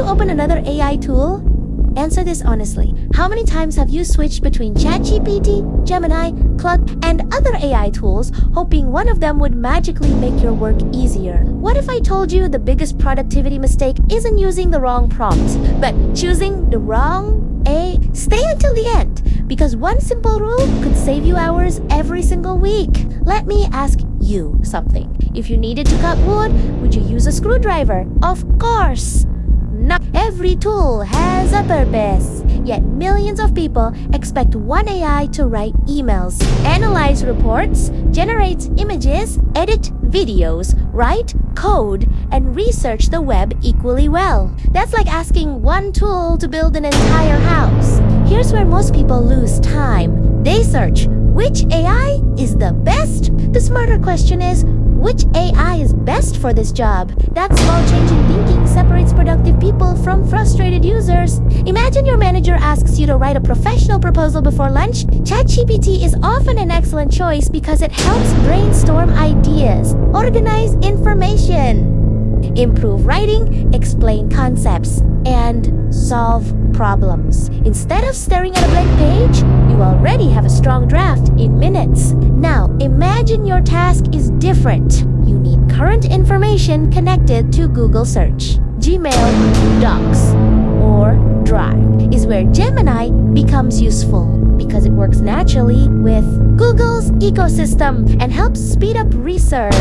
open another AI tool? Answer this honestly. How many times have you switched between ChatGPT, Gemini, Claude, and other AI tools, hoping one of them would magically make your work easier? What if I told you the biggest productivity mistake isn't using the wrong prompts, but choosing the wrong A? Stay until the end, because one simple rule could save you hours every single week. Let me ask you something. If you needed to cut wood, would you use a screwdriver? Of course! Not every tool has a purpose, yet millions of people expect one AI to write emails, analyze reports, generate images, edit videos, write code, and research the web equally well. That's like asking one tool to build an entire house. Here's where most people lose time. They search, which AI is the best? The smarter question is, which AI is best for this job? That small change in thinking separates productive people from frustrated users. Imagine your manager asks you to write a professional proposal before lunch. ChatGPT is often an excellent choice because it helps brainstorm ideas, organize information, improve writing, explain concepts, and solve problems. Instead of staring at a blank page, you already have a strong draft in minutes. Now, imagine your task is different. You need current information connected to Google Search, Gmail, Docs, or Drive is where Gemini becomes useful because it works naturally with Google's ecosystem and helps speed up research.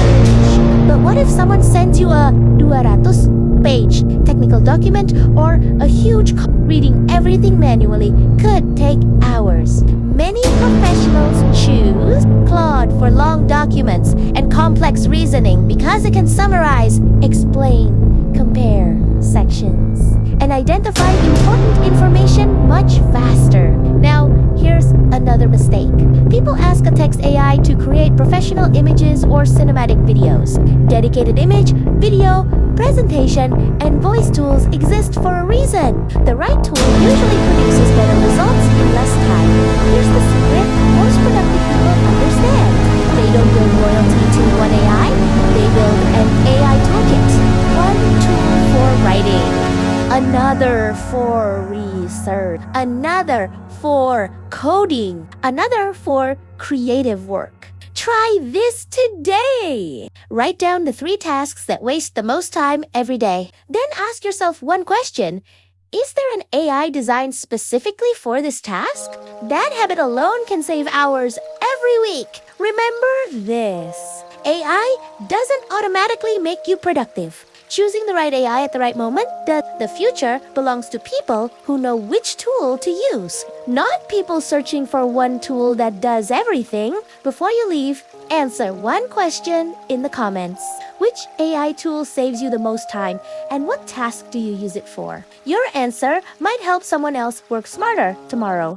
But what if someone sends you a 200-page technical document or a huge reading everything manually could take hours? Many professionals choose Claude for long documents and complex reasoning because it can summarize, explain, compare sections, and identify important information much faster. Now, here's another mistake. People ask a text AI to create professional images or cinematic videos. Dedicated image, video, presentation, and voice tools exist for a reason. The right tool usually produces better results in less time. Here's the secret most productive people understand. They don't build loyalty to one AI, they build an AI toolkit. One tool for writing, another for research, another for coding, another for creative work. Try this today! Write down the 3 tasks that waste the most time every day. Then ask yourself one question. Is there an AI designed specifically for this task? That habit alone can save hours every week. Remember this. AI doesn't automatically make you productive. Choosing the right AI at the right moment, the future belongs to people who know which tool to use, not people searching for one tool that does everything. Before you leave, answer one question in the comments. Which AI tool saves you the most time, and what task do you use it for? Your answer might help someone else work smarter tomorrow.